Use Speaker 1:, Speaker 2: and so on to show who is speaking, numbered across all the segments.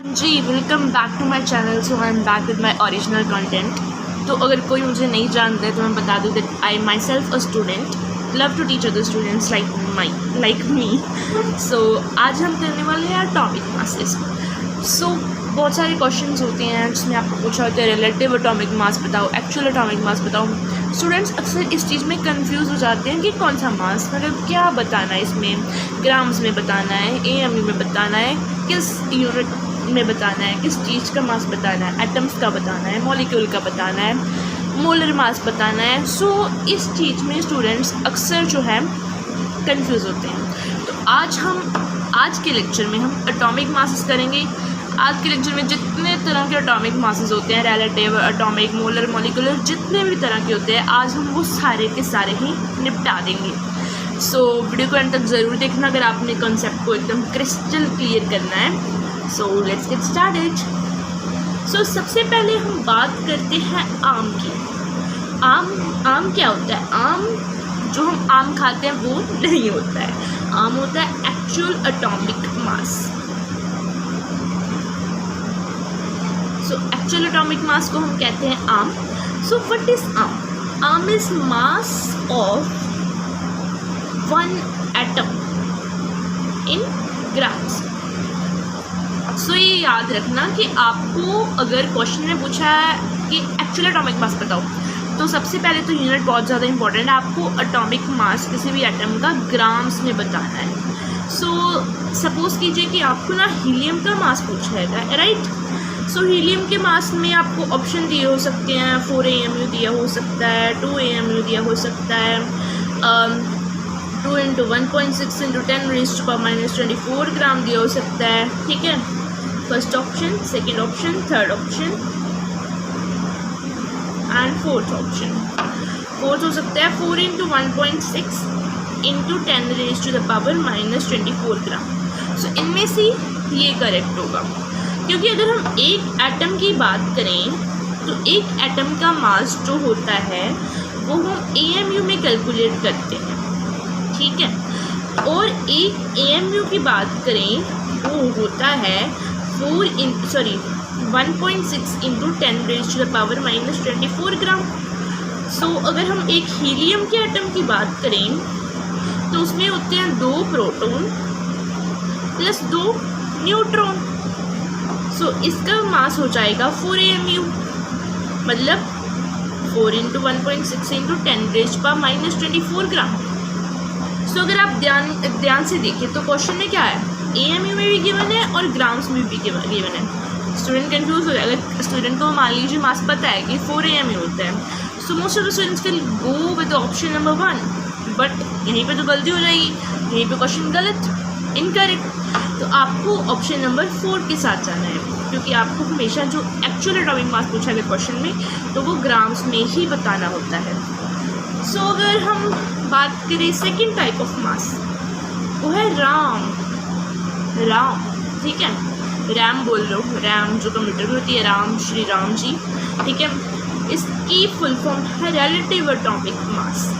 Speaker 1: Ji, welcome back to my channel. So I am back with my original content. तो अगर कोई मुझे नहीं जानता है तो मैं बता दूँ that I myself a student love to teach other students like me. So आज हम करने वाले हैं एटॉमिक मासेस। सो बहुत सारे क्वेश्चंस होते हैं जिसमें आपको पूछा होता है रिलेटिव एटॉमिक मास बताओ, एक्चुअल एटॉमिक मास बताओ। स्टूडेंट्स अक्सर इस चीज़ में कंफ्यूज हो जाते हैं कि कौन सा मास मतलब क्या बताना है, इसमें ग्राम्स में बताना है, AMU में बताना है, किस यूनिट में बताना है, किस चीज़ का मास बताना है, एटम्स का बताना है, मॉलिक्यूल का बताना है, मोलर मास बताना है। सो इस चीज़ में स्टूडेंट्स अक्सर जो है कंफ्यूज होते हैं। तो आज के लेक्चर में हम एटॉमिक मासेस करेंगे। आज के लेक्चर में जितने तरह के एटॉमिक मासेस होते हैं, रिलेटिव, एटॉमिक, मोलर, मॉलिक्यूलर, जितने भी तरह के होते हैं, आज हम वो सारे के सारे ही निपटा देंगे। सो वीडियो को एंड तक ज़रूर देखना अगर आपने कॉन्सेप्ट को एकदम क्रिस्टल क्लियर करना है। So let's get started. So सबसे पहले हम बात करते हैं आम की। आम क्या होता है? आम जो हम आम खाते हैं वो नहीं होता है। आम होता है actual atomic mass. So actual atomic mass को हम कहते हैं आम। So what is amu? Amu is mass of one atom in grams. So ये याद रखना कि आपको अगर क्वेश्चन में पूछा है कि एक्चुअल एटॉमिक मास बताओ, तो सबसे पहले तो यूनिट बहुत ज़्यादा इंपॉर्टेंट है। आपको एटॉमिक मास किसी भी एटम का ग्राम्स में बताना है। सो सपोज़ कीजिए कि आपको ना हीलियम का मास पूछा है, राइट? सो हीलियम के मास में आपको ऑप्शन दिए हो सकते हैं। 4 AMU दिया हो सकता है, 2 AMU दिया हो सकता है, 2 × 1.6 × 10⁻⁻24 ग्राम दिया हो सकता है। ठीक है, first option, second option, third option and fourth option. Fourth हो सकता है 4 × 1.6 × 10⁻⁻24 ग्राम। सो इनमें से ये करेक्ट होगा, क्योंकि अगर हम एक एटम की बात करें तो एक एटम का मास जो होता है वो हम AMU में कैलकुलेट करते हैं। ठीक है, और एक AMU की बात करें वो होता है 1.6 × 10⁻⁻24 ग्राम। सो अगर हम एक हीलियम के एटम की बात करें तो उसमें होते हैं 2 प्रोटॉन प्लस 2 न्यूट्रॉन। सो इसका मास हो जाएगा 4 AMU, मतलब 4 × 1.6 × 10⁻⁻24 ग्राम। सो अगर आप ध्यान से देखें तो क्वेश्चन में क्या है, AMU में भी गिवन है और ग्राम्स में भी गिवन है। स्टूडेंट कंफ्यूज हो जाएगा। स्टूडेंट को मान लीजिए मास पता है कि 4 AMU होता है, so most of the students will go with option number 1, but यहीं पे तो गलती हो जाएगी, यहीं पे क्वेश्चन गलत, इनकरेक्ट। तो आपको ऑप्शन नंबर 4 के साथ जाना है, क्योंकि आपको हमेशा जो एक्चुअल एटॉमिक मास पूछा है क्वेश्चन में तो वो ग्राम्स में ही बताना होता है। सो अगर हम बात करें सेकेंड टाइप ऑफ मास, वो है राम। ठीक है, रैम बोल लो, रैम जो कंप्यूटर में होती है, राम, श्री राम जी। ठीक है, इसकी फुल फॉर्म है रिलेटिव एटॉमिक मास।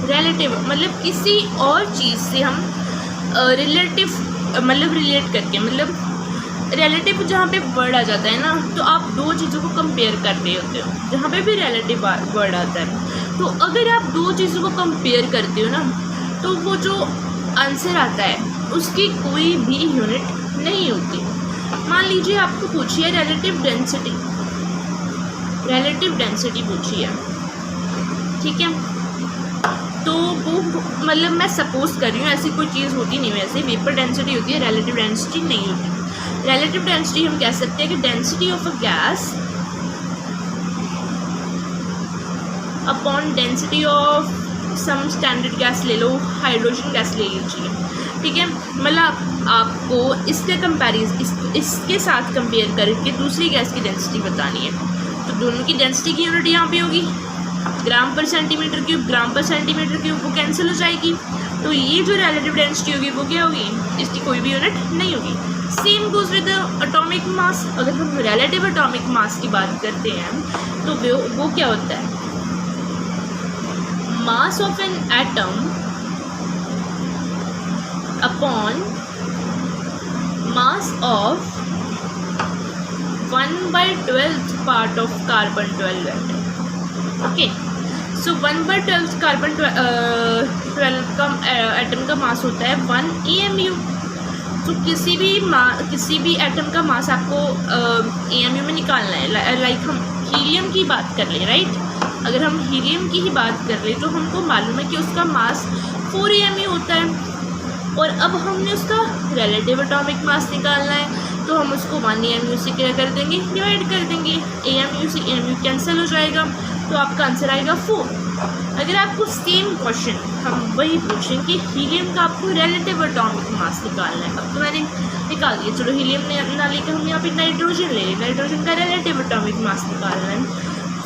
Speaker 1: रिलेटिव मतलब किसी और चीज़ से हम रिलेटिव रिलेट करके, मतलब रिलेटिव जहाँ पे वर्ड आ जाता है ना, तो आप दो चीज़ों को कंपेयर कर रहे होते हो, जहाँ पे भी रिलेटिव वर्ड आता है। तो अगर आप दो चीज़ों को कंपेयर करते हो ना, तो वो जो आंसर आता है उसकी कोई भी यूनिट नहीं होती। मान लीजिए आपको पूछी है रिलेटिव डेंसिटी पूछी है, ठीक है, तो वो मतलब मैं सपोज कर रही हूँ, ऐसी कोई चीज़ होती नहीं, वैसे वेपर डेंसिटी होती है, रिलेटिव डेंसिटी नहीं होती। रिलेटिव डेंसिटी हम कह सकते हैं कि density of a gas upon density of some standard gas ले लो, हाइड्रोजन गैस ले लीजिए। ठीक है, मतलब आपको इसके साथ कंपेयर करके दूसरी गैस की डेंसिटी बतानी है, तो दोनों की डेंसिटी की यूनिट यहाँ पे होगी ग्राम पर सेंटीमीटर क्यूब, ग्राम पर सेंटीमीटर क्यूब, वो कैंसिल हो जाएगी। तो ये जो रिलेटिव डेंसिटी होगी वो क्या होगी, इसकी कोई भी यूनिट नहीं होगी। Same goes with atomic mass. अगर हम रिलेटिव एटॉमिक मास की बात करते हैं तो वो क्या होता है, mass of an atom upon mass of 1/12 part of carbon 12 atom. Okay, so 1/12 carbon 12 का एटम का मास होता है 1 AMU। तो किसी भी एटम का मास आपको AMU में निकालना है। लाइक हम हीलियम की बात कर ले, राइट। अगर हम हीलियम की ही बात कर ले तो हमको मालूम है कि उसका मास 4 AMU होता है। और अब हमने उसका रिलेटिव एटॉमिक मास निकालना है, तो हम उसको 1 AMU से क्या कर देंगे, डिवाइड कर देंगे। AMU से AMU कैंसिल हो जाएगा, तो आपका आंसर आएगा 4। अगर आपको सेम क्वेश्चन हम वही पूछें कि हीलियम का आपको रिलेटिव एटॉमिक मास निकालना है, अब तो मैंने निकाल दिया, चलो हीलियम ने ना लेकर हम यहाँ पे नाइट्रोजन ले लें, नाइट्रोजन का रिलेटिव एटॉमिक मास निकालना है।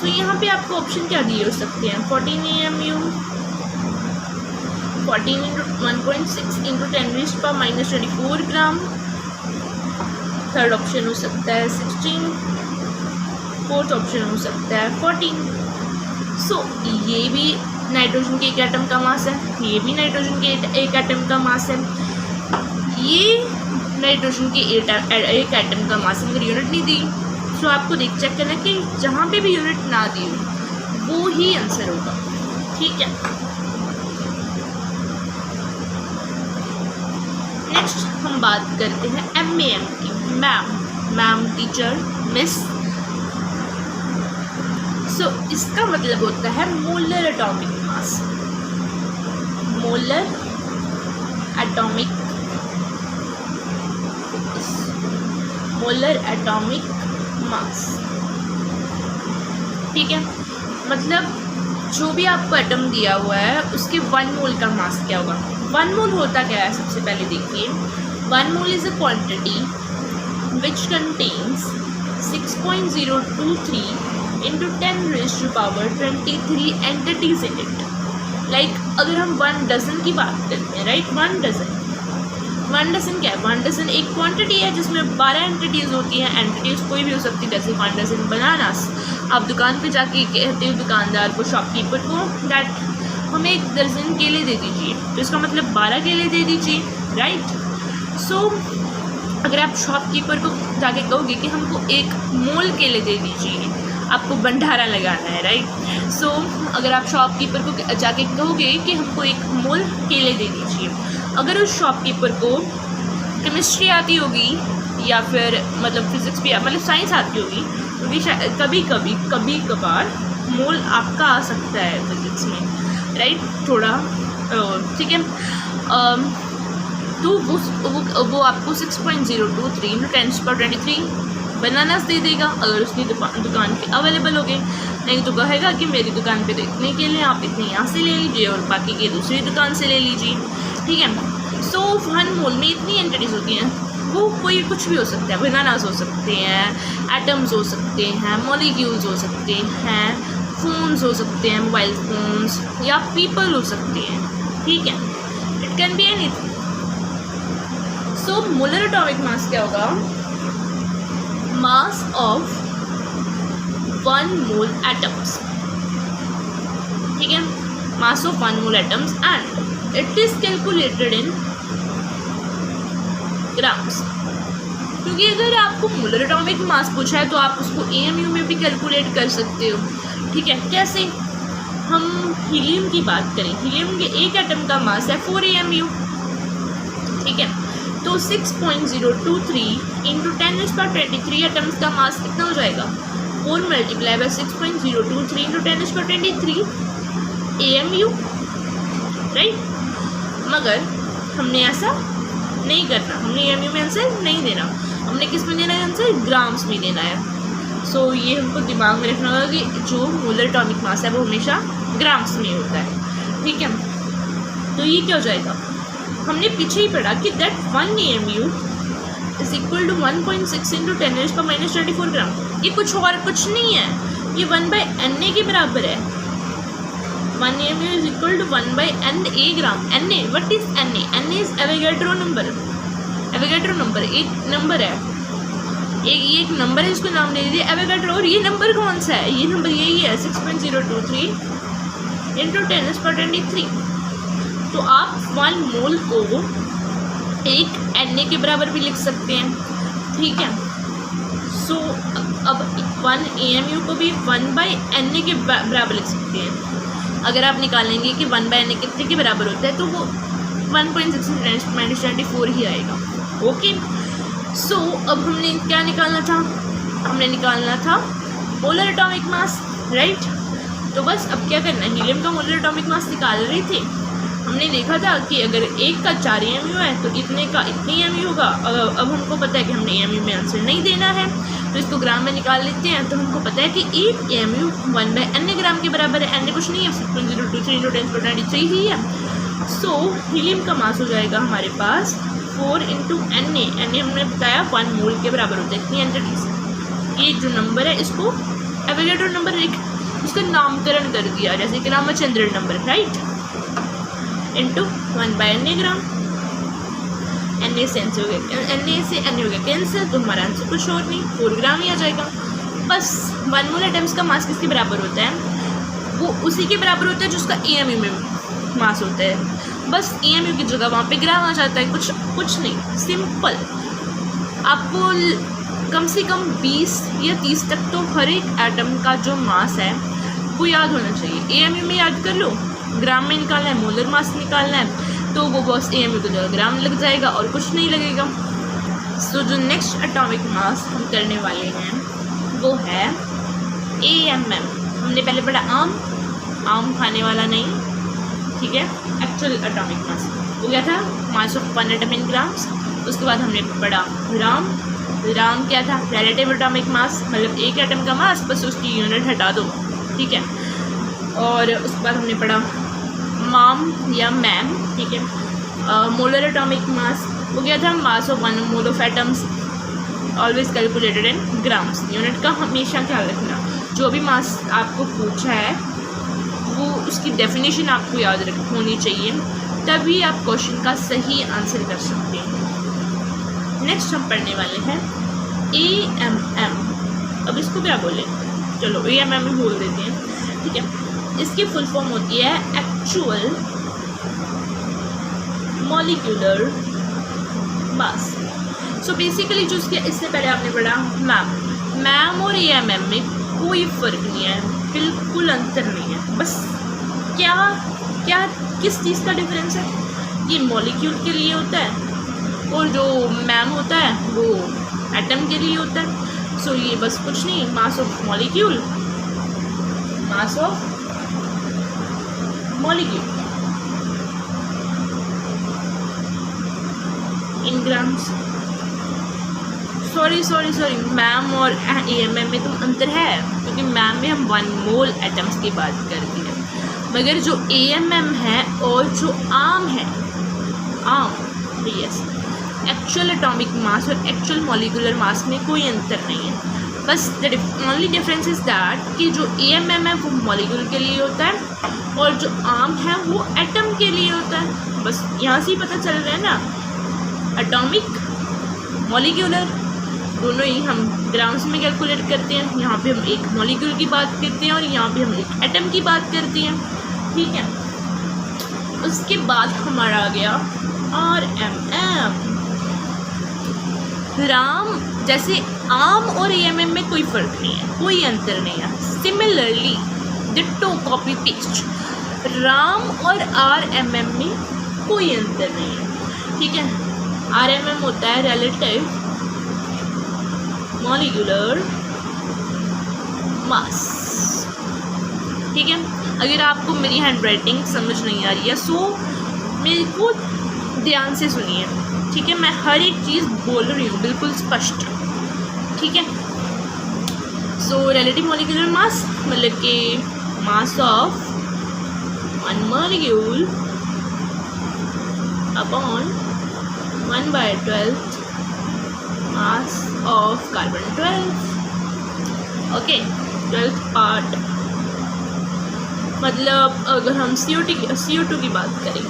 Speaker 1: तो यहाँ पे आपको ऑप्शन क्या दिए हो सकते हैं, 14 AMU, 14 × 1.6 × 10⁻⁻24 ग्राम। थर्ड ऑप्शन हो सकता है 16, फोर्थ ऑप्शन हो सकता है 14। सो ये भी नाइट्रोजन के एक एटम का मास है, ये भी नाइट्रोजन के एक एटम का मास है, ये नाइट्रोजन के एक एटम का मास है, मगर यूनिट नहीं दी। सो आपको चेक करना कि जहाँ पे भी यूनिट ना दी हो वो ही आंसर होगा, ठीक है। नेक्स्ट हम बात करते हैं MAM की। Ma'am teacher, miss. सो इसका मतलब होता है molar atomic mass. Molar atomic mass, ठीक है। मतलब जो भी आपको एटम दिया हुआ है उसके 1 मोल का मास क्या होगा। 1 मोल होता क्या है, सबसे पहले देखिए। 1 mole is a quantity which contains 6.023 into 10⁻23 entities in it। Like अगर हम 1 डजन की बात करते हैं, राइट, 1 डजन क्या है, 1 डजन एक क्वांटिटी है जिसमें 12 एंटिटीज़ होती हैं। एंटिटीज़ कोई भी हो सकती है, जैसे 1 डजन बनानास। आप दुकान पे जाके कहते हो दुकानदार को, शॉपकीपर को, दैट हमें 1 दर्जन केले दे दीजिए, तो इसका मतलब 12 केले दे दीजिए, राइट। सो अगर आप शॉपकीपर को जाके कहोगे कि हमको 1 मोल केले दे दीजिए, आपको भंडारा लगाना है, राइट। सो अगर आप शॉपकीपर को जाके कहोगे कि हमको 1 मोल केले दे दीजिए, अगर उस शॉपकीपर को केमिस्ट्री आती होगी या फिर मतलब फिज़िक्स भी, मतलब साइंस आती होगी, तो भी कभी कभार मोल आपका आ सकता है फिज़िक्स में, राइट, थोड़ा, ठीक है। तो वो आपको 6.023 × 10⁻23 बनानास दे देगा, अगर उसकी दुकान पे अवेलेबल हो गए। नहीं तो कहेगा कि मेरी दुकान पे तो इतने केले, आप इतने यहाँ से ले लीजिए और बाकी के दूसरी दुकान से ले लीजिए, ठीक है। सो 1 मोल में इतनी एंटिटीज़ होती हैं, वो कोई कुछ भी हो सकता है, बनानास हो सकते हैं, एटम्स हो सकते हैं, मॉलिक्यूल्स हो सकते हैं, फ़ोन्स हो सकते हैं, मोबाइल फ़ोन्स, या पीपल हो सकते हैं, ठीक है। It can be anything. So molar atomic mass क्या होगा, मास ऑफ 1 मोल एटम्स, ठीक है, mass of 1 mole atoms and it is calculated in grams. क्योंकि अगर आपको मोलर एटॉमिक मास पूछा है तो आप उसको AMU में भी कैलकुलेट कर सकते हो, ठीक है। कैसे, हम हीलियम की बात करें, हीलियम के एक एटम का मास है 4 AMU, ठीक है। तो 6.023 × 10⁻23 एटम्स का मास कितना हो जाएगा, 4 × 6.023 × 10⁻23 AMU, राइट। मगर हमने ऐसा नहीं करना, हमने AMU में आंसर नहीं देना, हमने किस में देना है आंसर, ग्राम्स में देना है। सो ये हमको दिमाग में रखना होगा कि जो मोलर एटॉमिक मास है वो हमेशा ग्राम्स में होता है, ठीक है। तो ये क्या हो जाएगा, हमने पीछे ही पढ़ा कि that 1 AMU is equal to 1.6 × 10⁻24 gram. ये कुछ और कुछ नहीं है, ये 1/Na के बराबर है। 1 AMU is equal to 1/Na gram. Na, what is Na? Na is Avogadro number. Avogadro number एक नंबर है, एक नंबर है, इसको नाम दे दीजिए एवोगाड्रो। और ये नंबर कौन सा है, ये नंबर यही है 6.023 × 10⁻23। तो आप 1 मोल को एक Na के बराबर भी लिख सकते हैं, ठीक है। सो अब 1 AMU को भी 1/Na के बराबर लिख सकते हैं। अगर आप निकालेंगे कि 1/Na कितने के बराबर होता है तो वो 1.6 ही आएगा। ओके, सो अब हमने क्या निकालना था, हमने निकालना था मोलर एटॉमिक मास, राइट। तो बस अब क्या करना है, हीलियम का मोलर एटॉमिक मास निकाल रहे थे। हमने देखा था कि अगर एक का 4 AMU है तो इतने का इतनी AMU होगा। अब हमको पता है कि हमने AMU में आंसर नहीं देना है तो इसको ग्राम में निकाल लेते हैं। तो हमको पता है कि एक AMU 1/Na ग्राम के बराबर है। Na कुछ नहीं है, 6.023 × 10⁻³ ही है। सो हीलियम का मास हो जाएगा हमारे पास 4 × Na। Na हमने बताया 1 मोल के बराबर होता है इतनी एंटिटीज। ये जो नंबर है इसको एवोगैड्रो नंबर उसका नामकरण कर दिया, जैसे कि Ramachandran number, right, into 1/Na gram. Na से Na हो गया कैंसिल, तो हमारा आंसर कुछ और नहीं 4 ग्राम ही आ जाएगा। बस 1 मोल एटम्स का मास किसके बराबर होता है, वो उसी के बराबर होता है जो उसका AMU में मास होता है। बस AMU की जगह वहाँ पे ग्राम आ जाता है, कुछ नहीं, सिंपल। आपको कम से कम 20 या 30 तक तो हर एक एटम का जो मास है वो याद होना चाहिए। AMU में याद कर लो, ग्राम में निकालना है, मोलर मास निकालना है तो वो बस AMU की जगह ग्राम लग जाएगा और कुछ नहीं लगेगा। सो जो नेक्स्ट एटॉमिक मास हम करने वाले हैं वो है AMM। हमने पहले पढ़ा आम खाने वाला नहीं, ठीक है। एक्चुअल एटॉमिक मास हो गया था mass of 1 atom in grams. उसके बाद हमने पढ़ा राम क्या था, रिलेटिव एटॉमिक मास, मतलब एक एटम का मास बस उसकी यूनिट हटा दो, ठीक है। और उसके बाद हमने पढ़ा माम या मैम, ठीक है। मोलर एटॉमिक मास हो गया था mass of 1 mole of atoms always calculated in grams. Unit का हमेशा ख्याल रखना, जो भी मास आपको पूछा है वो उसकी डेफिनेशन आपको याद होनी चाहिए, तभी आप क्वेश्चन का सही आंसर कर सकते हैं। नेक्स्ट हम पढ़ने वाले हैं AMM। अब इसको क्या बोले, चलो AMM ही बोल देते हैं, ठीक है। इसकी फुल फॉर्म होती है actual molecular mass. So basically जो इससे पहले आपने पढ़ा मैम और AMM में कोई फ़र्क नहीं है, बिल्कुल अंतर नहीं है। बस क्या किस चीज़ का डिफरेंस है, ये मॉलिक्यूल के लिए होता है और जो मैम होता है वो एटम के लिए होता है। सो ये बस कुछ नहीं, mass of molecule in grams. Sorry ma'am और AMM में तो अंतर है, क्योंकि मैम में हम 1 मोल एटम्स की बात करते हैं, मगर जो AMM है और जो आम है यस, एक्चुअल एटॉमिक मास और एक्चुअल मॉलिक्यूलर मास में कोई अंतर नहीं है। बस the only difference is that कि जो AMM है वो मॉलिक्यूल के लिए होता है और जो आम है वो एटम के लिए होता है। बस यहाँ से ही पता चल रहा है ना, एटॉमिक मॉलिक्यूलर दोनों ही हम ग्राम्स में कैलकुलेट करते हैं। यहाँ पे हम एक मॉलिक्यूल की बात करते हैं और यहाँ पे हम एक एटम की बात करते हैं, ठीक है। उसके बाद हमारा आ गया RMM। राम जैसे आम और AMM में कोई फ़र्क नहीं है, कोई अंतर नहीं है। Similarly ditto copy paste, Ram और RMM में कोई अंतर नहीं है, ठीक है। RMM होता है रिलेटिव मॉलिक्यूलर मास, ठीक है। अगर आपको मेरी हैंडराइटिंग समझ नहीं आ रही है सो मेरे को ध्यान से सुनिए, ठीक है। मैं हर एक चीज़ बोल रही हूँ बिल्कुल स्पष्ट, ठीक है। सो रिलेटिव मॉलिक्यूलर मास मतलब कि mass of 1 molecule upon 1/12 mass of carbon 12, okay, 12th part. मतलब अगर हम CO2 की बात करें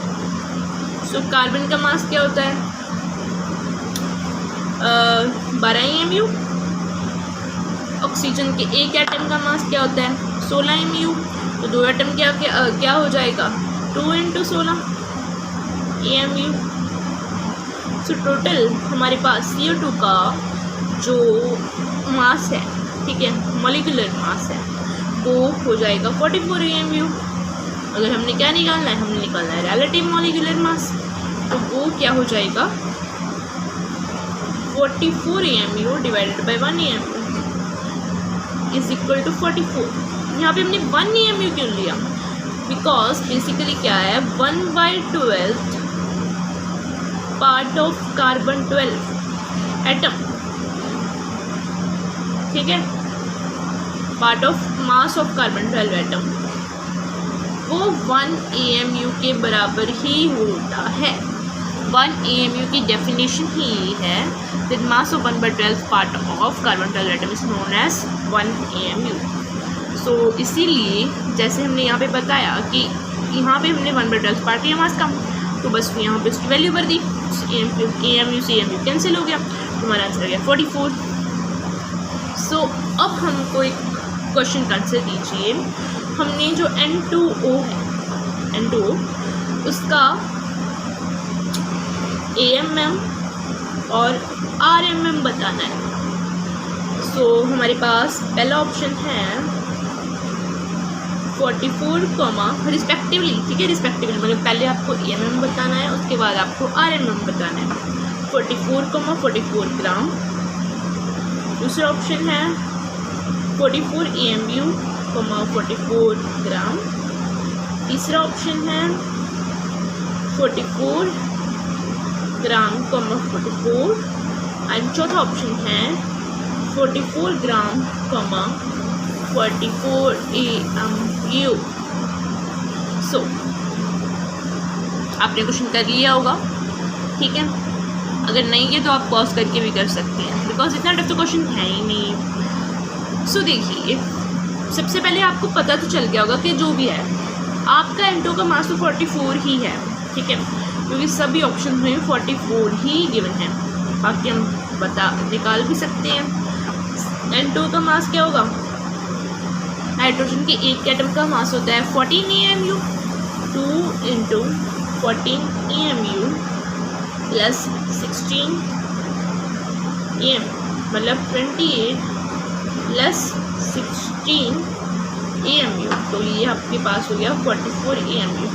Speaker 1: तो कार्बन का मास क्या होता है 12 AMU। ऑक्सीजन के एक एटम का मास क्या होता है 16 AMU। तो 2 एटम क्या हो जाएगा 2 × 16 AMU। सो टोटल हमारे पास CO2 का जो मास है, ठीक है, मॉलिक्यूलर मास है, वो हो जाएगा 44 AMU। अगर हमने क्या निकालना है, हमने निकालना है रिलेटिव मॉलिक्यूलर मास, तो वो क्या हो जाएगा 44 AMU divided by 1 AMU is equal to 44। यहाँ पे हमने 1 AMU क्यों लिया, बिकॉज बेसिकली क्या है 1/12 पार्ट ऑफ कार्बन 12 एटम, ठीक है, part of mass of carbon 12 atom, वो 1 AMU के बराबर ही होता है। 1 AMU की डेफिनेशन ही है that mass of 1/12 part of carbon 12 atom is known as 1 AMU। So इसीलिए जैसे हमने यहाँ पे बताया कि यहाँ पे हमने 1/12 पार्ट लिया मास का, तो बस यहाँ पे उसकी वैल्यू भर दी, AMU से AMU कैंसिल हो गया, हमारा आंसर आ गया 44। सो अब हमको एक क्वेश्चन का आंसर दीजिए। हमने जो N2O है, N2O उसका AMM और RMM बताना है। सो हमारे पास पहला ऑप्शन है 44 रिस्पेक्टिवली, ठीक है, रिस्पेक्टिवली मतलब पहले आपको AMM बताना है, उसके बाद आपको RMM बताना है। 44 ग्राम। दूसरा ऑप्शन है 44 AMU 44 ग्राम। तीसरा ऑप्शन है 44 ग्राम 44, एंड चौथा ऑप्शन है 44 ग्राम 44 AMU। सो आपने क्वेश्चन कर लिया होगा, ठीक है, अगर नहीं है तो आप पॉज करके भी कर सकते हैं, बिकॉज इतना टफ तो क्वेश्चन है ही नहीं। सो देखिए, सबसे पहले आपको पता तो चल गया होगा कि जो भी है आपका N2 का मास तो 44 ही है, ठीक है, क्योंकि सभी ऑप्शन में 44 ही गिवन है। बाकी हम निकाल भी सकते हैं। N2 का मास क्या होगा, नाइट्रोजन के एक एटम का मास होता है 14 AMU, 2 × 14 AMU प्लस 16 AM मतलब 28 प्लस 16 AMU, तो ये आपके पास हो गया 44 AMU,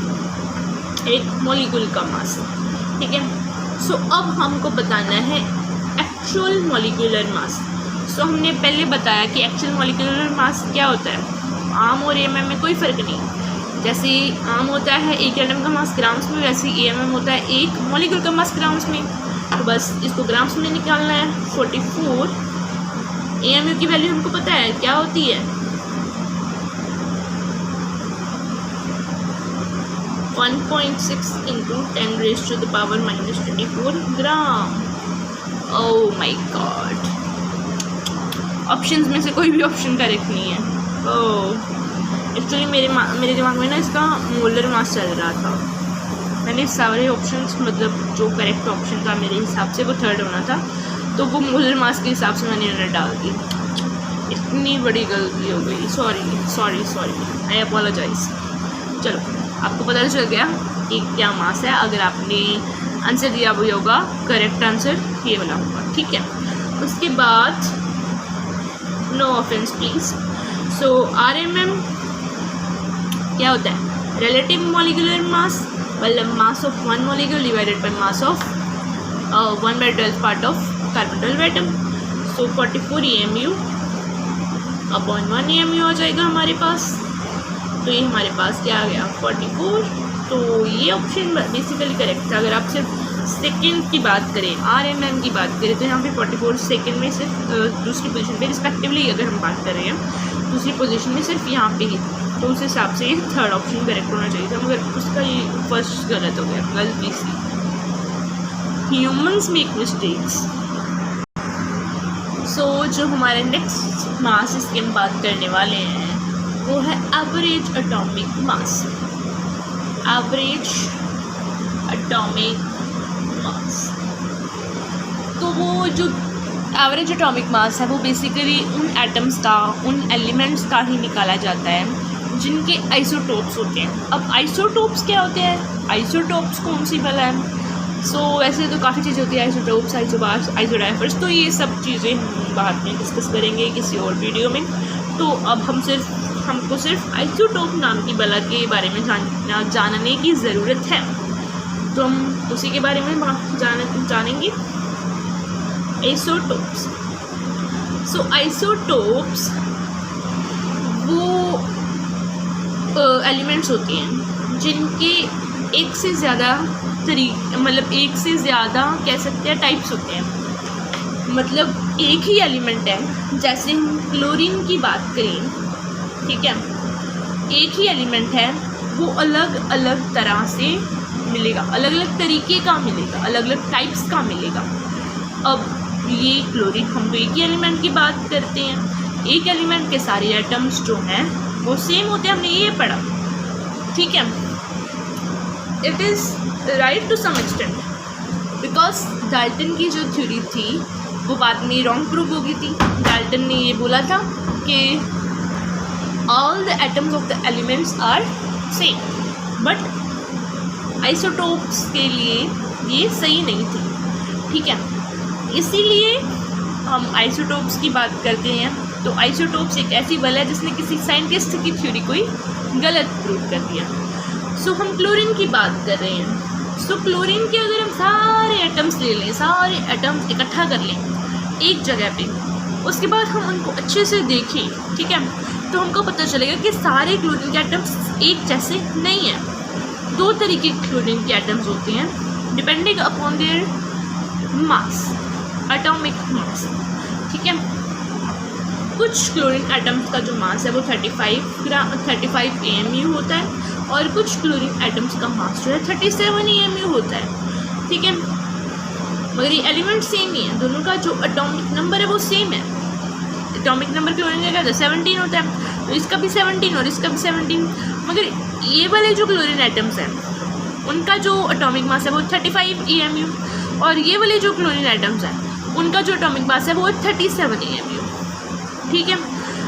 Speaker 1: एक मॉलिक्यूल का मास, ठीक है। सो अब हमको बताना है एक्चुअल मॉलिक्यूलर मास। सो हमने पहले बताया कि एक्चुअल मॉलिक्यूलर मास क्या होता है, आम और AMM में कोई फ़र्क नहीं। जैसे आम होता है एक एटम का मास ग्राम्स में, वैसे AMM होता है एक मॉलिक्यूल का मास ग्राम्स में। तो बस इसको ग्राम्स में निकालना है। 44 AMU की वैल्यू हमको पता है क्या होती है, 1.6 × 10⁻⁻24 ग्राम। ओह माय गॉड, ऑप्शंस में से कोई भी ऑप्शन करेक्ट नहीं है। ओह, एक्चुअली मेरे दिमाग में ना इसका मोलर मास चल रहा था। मैंने सारे ऑप्शंस मतलब जो करेक्ट ऑप्शन था मेरे हिसाब से वो थर्ड होना था, तो वो मोलर मास के हिसाब से मैंने उन्हें डाल दी। इतनी बड़ी गलती हो गई, सॉरी, आई अपोलोजाइज। चलो, आपको पता चल गया कि क्या मास है। अगर आपने आंसर दिया वो होगा करेक्ट आंसर ये वाला होगा, ठीक है। उसके बाद no offence please. So RMM क्या होता है, रिलेटिव मॉलिक्यूलर मास, मतलब mass of one molecule divided by mass of 1/12 part of carbon 12 atom. So 44 AMU upon 1 AMU आ जाएगा हमारे पास। तो ये हमारे पास क्या आ गया 44। तो ये ऑप्शन बेसिकली करेक्ट था। अगर आप सिर्फ सेकेंड की बात करें, RMM की बात करें, तो यहाँ पे 44 सेकेंड में सिर्फ दूसरी पोजीशन पे रिस्पेक्टिवली अगर हम बात कर रहे हैं, दूसरी पोजीशन में सिर्फ यहाँ पे ही, तो उस हिसाब से थर्ड ऑप्शन करेक्ट होना चाहिए था, मगर उसका ये फर्स्ट गलत हो गया, गलती सी। Humans make mistakes. सो जो हमारे नेक्स्ट मास इसकी हम बात करने वाले हैं वो है average atomic mass. Average atomic mass, तो वो जो एवरेज एटॉमिक मास है वो बेसिकली उन एटम्स का, उन एलिमेंट्स का ही निकाला जाता है जिनके आइसोटोप्स होते हैं। अब आइसोटोप्स क्या होते हैं, आइसोटोप्स कौन सी वाला है, सो वैसे तो काफ़ी चीज़ें होती है, आइसोटोप्स, आइसोबार्स, आइसोडाइफर्स, तो ये सब चीज़ें हम बाद में डिस्कस करेंगे किसी और वीडियो में। तो अब हमको सिर्फ आइसोटोप नाम की बला के बारे में जानने की ज़रूरत है, तो हम उसी के बारे में जानेंगे। आइसोटोप्स। सो आइसोटोप्स वो एलिमेंट्स होती हैं जिनके एक से ज़्यादा एक से ज़्यादा कह सकते हैं टाइप्स होते हैं। मतलब एक ही एलिमेंट है, जैसे हम क्लोरीन की बात करें, ठीक है, एक ही एलिमेंट है, वो अलग अलग तरह से मिलेगा, अलग अलग तरीके का मिलेगा, अलग अलग टाइप्स का मिलेगा। अब ये क्लोरीन, हम तो एक ही एलिमेंट की बात करते हैं, एक एलिमेंट के सारे एटम्स जो हैं वो सेम होते हैं, हमने ये पढ़ा, ठीक है। It is right to some extent, because Dalton की जो थ्योरी थी वो बाद में रॉन्ग प्रूव हो गई थी। डाल्टन ने ये बोला था कि all the atoms of the elements are same, but isotopes के लिए ये सही नहीं थी, ठीक है। इसीलिए हम आइसोटोप्स की बात करते हैं। तो आइसोटोप्स एक ऐसी बल है जिसने किसी साइंटिस्ट की थ्योरी को ही गलत प्रूव कर दिया। सो हम क्लोरीन की बात कर रहे हैं। सो क्लोरीन के अगर हम सारे एटम्स ले लें, सारे एटम्स इकट्ठा कर लें एक जगह पे, उसके बाद हम उनको अच्छे से देखें, ठीक है, तो हमको पता चलेगा कि सारे क्लोरीन के एटम्स एक जैसे नहीं हैं। दो तरीके के क्लोरीन के एटम्स होते हैं depending upon their mass, atomic mass, ठीक है। कुछ क्लोरीन एटम्स का जो मास है वो 35 AMU होता है, और कुछ क्लोरीन एटम्स का मास जो है 37 AMU होता है, ठीक है। मगर ये एलिमेंट सेम ही है, दोनों का जो एटॉमिक नंबर है वो सेम है। एटॉमिक नंबर क्लोरीन का क्या होता है, 17 होता है, तो इसका भी 17 और इसका भी 17। मगर ये वाले जो क्लोरीन एटम्स हैं उनका जो एटॉमिक मास है वो 35 AMU, और ये वाले जो क्लोरीन एटम्स हैं उनका जो एटॉमिक मास है वो 37 AMU, ठीक है।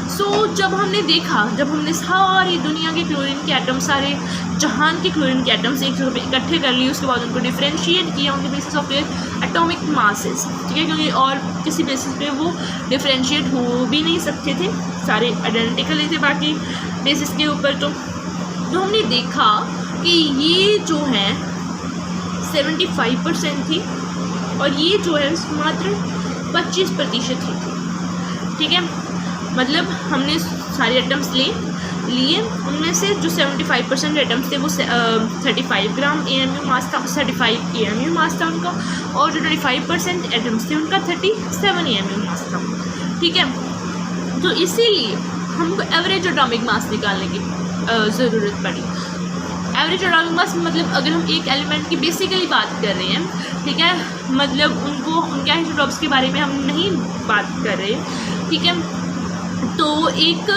Speaker 1: सो जब हमने सारी दुनिया के क्लोरीन के एटम, सारे जहान के क्लोरीन के एटम्स एक जगह पे इकट्ठे कर लिए, उसके बाद उनको डिफरेंशिएट किया on the basis of their atomic masses, ठीक है, क्योंकि और किसी बेसिस पे वो डिफरेंशिएट हो भी नहीं सकते थे, सारे आइडेंटिकल ही थे बाकी बेसिस के ऊपर। तो हमने देखा कि ये जो है 75% थी और ये जो है मात्र 25% ही थी, ठीक है। मतलब हमने सारे एटम्स लिए, उनमें से जो 75% एटम्स थे वो 35 ग्राम AMU मास था, 35 AMU मास था उनका, और जो 25% एटम्स थे उनका 37 AMU मास था, ठीक है। तो इसीलिए हमको एवरेज एटॉमिक मास निकालने की ज़रूरत पड़ी। एवरेज एटॉमिक मास मतलब अगर हम एक एलिमेंट की बेसिकली बात कर रहे हैं, ठीक है, मतलब उनके आइसोटोप्स के बारे में हम नहीं बात कर रहे, ठीक है। तो एक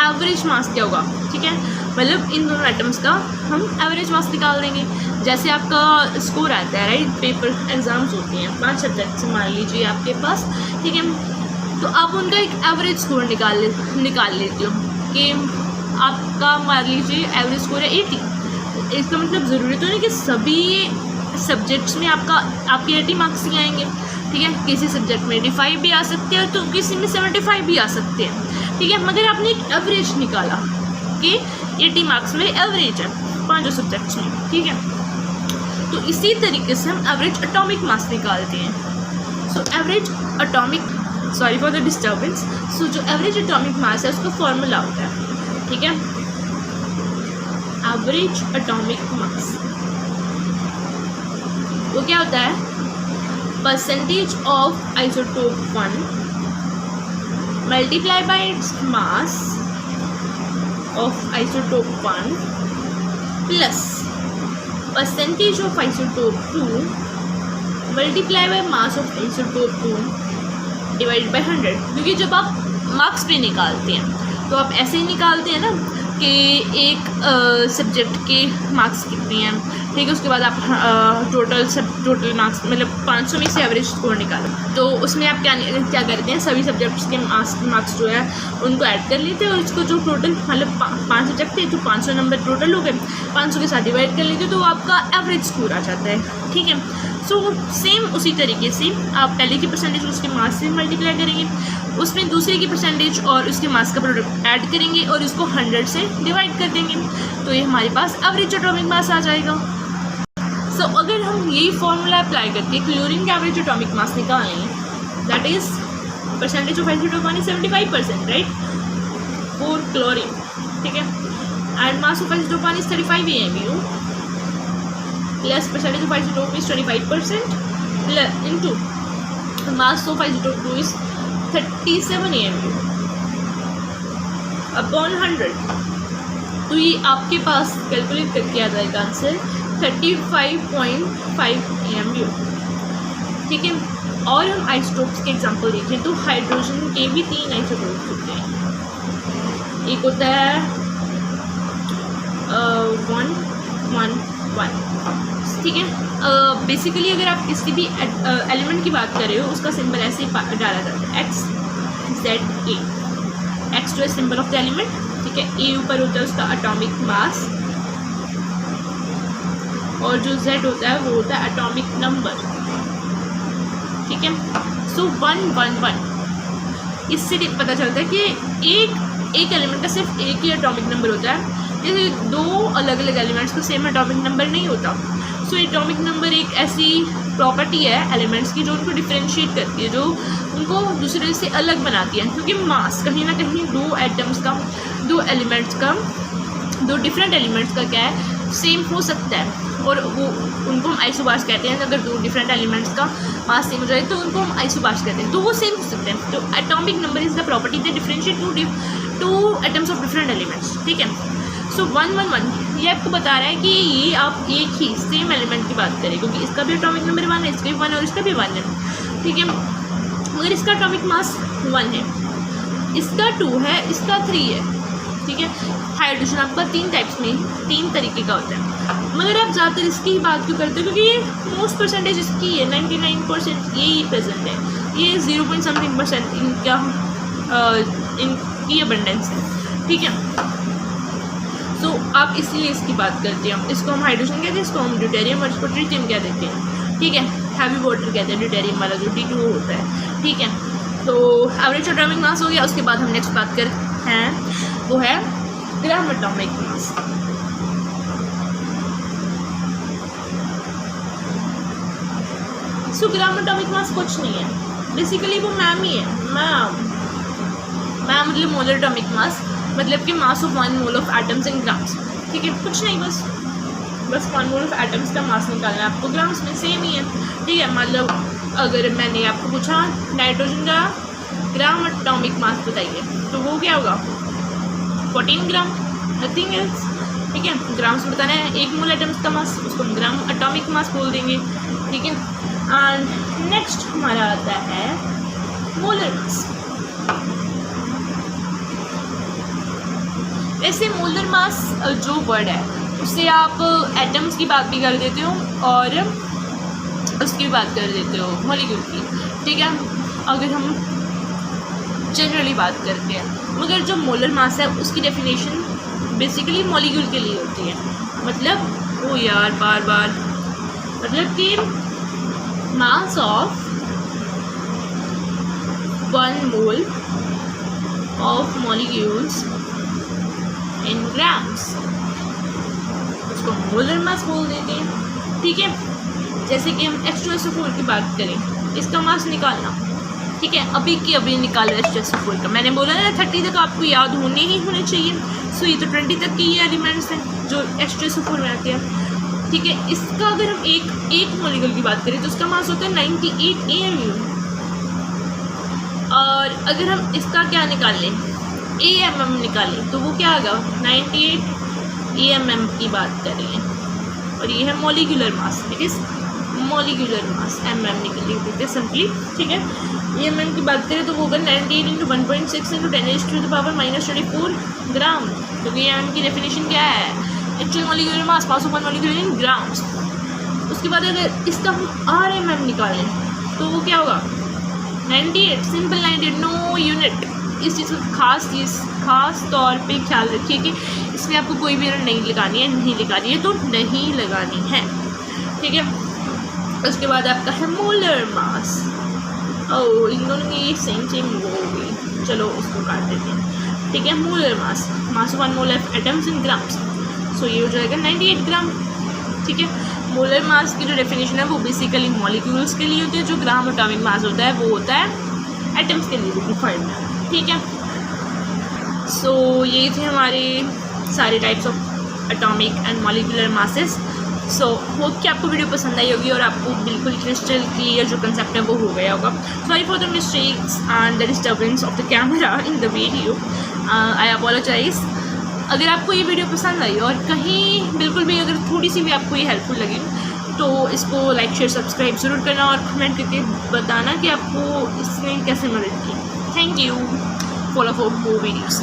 Speaker 1: एवरेज मास क्या होगा, ठीक है, मतलब इन दोनों एटम्स का हम एवरेज मास निकाल देंगे। जैसे आपका स्कोर आता है, राइट, पेपर एग्ज़ाम्स होते हैं 5 सब्जेक्ट से मान लीजिए आपके पास, ठीक है, तो आप उनका एक एवरेज स्कोर निकाल लेते हो कि आपका मान लीजिए एवरेज स्कोर है 80। इसका मतलब ज़रूरी तो नहीं कि सभी सब्जेक्ट्स में आपके 80 मार्क्स ही आएंगे, ठीक है। किसी सब्जेक्ट में 85 भी आ सकते हैं तो किसी में 75 भी आ सकते हैं, ठीक है। मगर आपने एक एवरेज निकाला कि 80 मार्क्स मेरे एवरेज है 5 सब्जेक्ट्स में, ठीक है। तो इसी तरीके से हम एवरेज एटॉमिक मास निकालते हैं। So average atomic, sorry for the disturbance, so जो एवरेज एटॉमिक मास है उसका फॉर्मूला होता है, ठीक है, एवरेज एटॉमिक मास। वो क्या होता है, percentage of isotope 1 multiply by its mass of isotope 1 plus percentage of isotope 2 multiply by mass of isotope 2 divide by 100। क्योंकि जब आप मार्क्स पे निकालते हैं तो आप ऐसे ही निकालते हैं ना कि एक सब्जेक्ट के मार्क्स कितने हैं, ठीक है। उसके बाद आप टोटल मार्क्स मतलब 500 में से एवरेज स्कोर निकालो। तो उसमें आप क्या करते हैं, सभी सब्जेक्ट्स के मार्क्स जो है उनको ऐड कर लेते हैं और इसको जो टोटल मतलब 5 सब्जेक्ट थे तो 500 नंबर टोटल हो गए, 500 के साथ डिवाइड कर लेते हैं तो आपका एवरेज स्कोर आ जाता है, ठीक है। सो सेम उसी तरीके से आप पहले की परसेंटेज उसके मार्क्स से मल्टीप्लाई करेंगे, उसमें दूसरे की परसेंटेज और उसके मार्क्स का प्रोडक्ट ऐड करेंगे और उसको 100 से डिवाइड कर देंगे, तो ये हमारे पास एवरेज एटॉमिक मास आ जाएगा। सो अगर हम यही फॉर्मूला अप्लाई करके क्लोरीन का एवरेज एटॉमिक मास निकालें, that is percentage of isotope is 75%, right, for chlorine, ठीक है। And mass of isotope is 35 AMU plus percentage of isotope is 25% into mass of isotope 2 is 37 AMU upon 100। तो ये आपके पास calculate करके आ जाएगा answer 35.5 AMU, ठीक है। और हम आइसोटोप्स के एग्जांपल देखें तो हाइड्रोजन के भी 3 आइसोटोप्स होते हैं। एक होता है 111, ठीक है। बेसिकली अगर आप किसी भी एलिमेंट की बात कर रहे हो उसका सिंबल ऐसे ही डाला जाता है XZA। X जो है सिंबल ऑफ द एलिमेंट, ठीक है। A ऊपर होता है उसका एटॉमिक मास और जो Z होता है वो होता है एटॉमिक नंबर, ठीक है। सो 111 इससे पता चलता है कि एक एलिमेंट का सिर्फ एक ही एटॉमिक नंबर होता है, जैसे 2 अलग अलग एलिमेंट्स का सेम एटॉमिक नंबर नहीं होता। सो एटॉमिक नंबर एक ऐसी प्रॉपर्टी है एलिमेंट्स की जो उनको डिफरेंशिएट करती है, जो उनको दूसरे से अलग बनाती है, क्योंकि मास कहीं ना कहीं 2 एटम्स का 2 एलिमेंट्स का 2 डिफरेंट एलिमेंट्स का क्या है सेम हो सकता है और वो उनको हम आइसोबार्स कहते हैं। अगर 2 डिफरेंट एलिमेंट्स का मास सेम हो जाए तो उनको हम आइसोबार्स कहते हैं, तो वो सेम हो सकते हैं। तो atomic number is the property that differentiate 2 atoms of different elements, ठीक है। सो 111 ये आपको बता रहा है कि ये आप एक ही सेम एलिमेंट की बात करें, क्योंकि इसका भी एटॉमिक नंबर 1 है, इसका भी 1 है और इसका भी 1 है, ठीक है। मगर इसका एटॉमिक मास 1 है, इसका 2 है, इसका 3 है, ठीक है। हाइड्रोजन आपका 3 टाइप्स में 3 तरीके का होता है, मगर आप ज़्यादातर इसकी ही बात क्यों करते हो, क्योंकि ये मोस्ट परसेंटेज इसकी है, 99% यही प्रेजेंट है, ये 0.something% इनकी अबंडेंस है, ठीक है। तो आप इसीलिए इसकी बात करते हैं। इसको हम हाइड्रोजन कहते हैं, इसको हम ड्यूटेरियम और इसको ट्रिटियम कह देते हैं, ठीक है। हैवी वाटर कहते हैं ड्यूटेरियम वाला जो D2 होता है, ठीक है। तो एवरेज एटॉमिक मास हो गया। उसके बाद हम नेक्स्ट बात करते हैं वो है ग्राम एटॉमिक मास। सो ग्राम एटॉमिक मास कुछ नहीं है, बेसिकली वो मैम ही है। मैम मतलब मोलर एटॉमिक मास, मतलब कि mass of 1 mole of atoms in grams, ठीक है। कुछ नहीं, बस 1 मोल ऑफ एटम्स का मास निकालना है आपको, ग्राम्स में सेम ही है, ठीक है। मतलब अगर मैंने आपको पूछा नाइट्रोजन का ग्राम एटॉमिक मास बताइए तो वो क्या होगा 14 ग्राम, नथिंग एल्स, ठीक है। ग्राम्स में बताना है 1 मोल एटम्स का मास, उसको हम ग्राम एटॉमिक मास बोल देंगे, ठीक है। एंड नेक्स्ट हमारा आता है मोलर मास। वैसे मोलर मास जो वर्ड है उससे आप एटम्स की बात भी कर देते हो और उसकी भी बात कर देते हो मॉलिक्यूल की, ठीक है, अगर हम जनरली बात करते हैं। मगर जो मोलर मास है उसकी डेफिनेशन बेसिकली मॉलिक्यूल के लिए होती है, मतलब वो यार बार मतलब कि mass of 1 mole of molecules in grams, उसको मोलर मास बोल देते हैं, ठीक है। जैसे कि हम H2SO4 की बात करें, इसका मास निकालना, ठीक है, अभी की अभी निकालो H2SO4 का। मैंने बोला ना 30 तक आपको याद होने चाहिए। सो ये तो 20 तक के ये एलिमेंट्स हैं जो H2SO4 में आते हैं, ठीक है। इसका अगर हम एक मॉलिक्यूल की बात करें तो उसका मास होता है 98 AMU, और अगर हम इसका क्या निकाल लें AMM निकालें तो वो क्या आएगा 98 AMM की बात कर रहे हैं, और ये है molecular mass, it is molecular mass mm निकल देते हैं सिंपली, ठीक है। mm की बात करें तो वो होगा 98 इंटू 1.6 इंटू 10⁻⁴ ग्राम, क्योंकि mm की डेफिनेशन क्या है, actual molecular mass, mass of one molecule in grams. उसके बाद अगर इसका हम rmm निकालें तो वो क्या होगा 98, सिंपल 98, नो यूनिट। इस चीज़ का खास तौर पे ख्याल रखिए कि इसमें आपको कोई भी यूनिट नहीं लगानी है तो नहीं लगानी है, ठीक है। उसके बाद आपका है मोलर मास। ओह, इन दोनों की सेम वो होगी, चलो उसको काट देते हैं, ठीक है। Molar mass, mass of one mole of atoms in grams, so ये हो जाएगा 98 ग्राम, ठीक है। मोलर मास की जो डेफिनेशन है वो बेसिकली मॉलिक्यूल्स के लिए होती है, जो ग्राम एटॉमिक मास होता है वो होता है एटम्स के लिए डिफाइंड, ठीक है। सो ये थे हमारे सारे types of atomic and molecular masses. So hope कि आपको वीडियो पसंद आई होगी और आपको बिल्कुल क्रिस्टल क्लियर जो कंसेप्ट है वो हो गया होगा। Sorry for the mistakes and the disturbance of the camera in the video, I apologise. अगर आपको ये वीडियो पसंद आई और कहीं बिल्कुल भी अगर थोड़ी सी भी आपको ये हेल्पफुल लगी तो इसको लाइक शेयर सब्सक्राइब ज़रूर करना और कमेंट करके बताना कि आपको इसमें कैसे मदद की। Thank you, follow for more videos.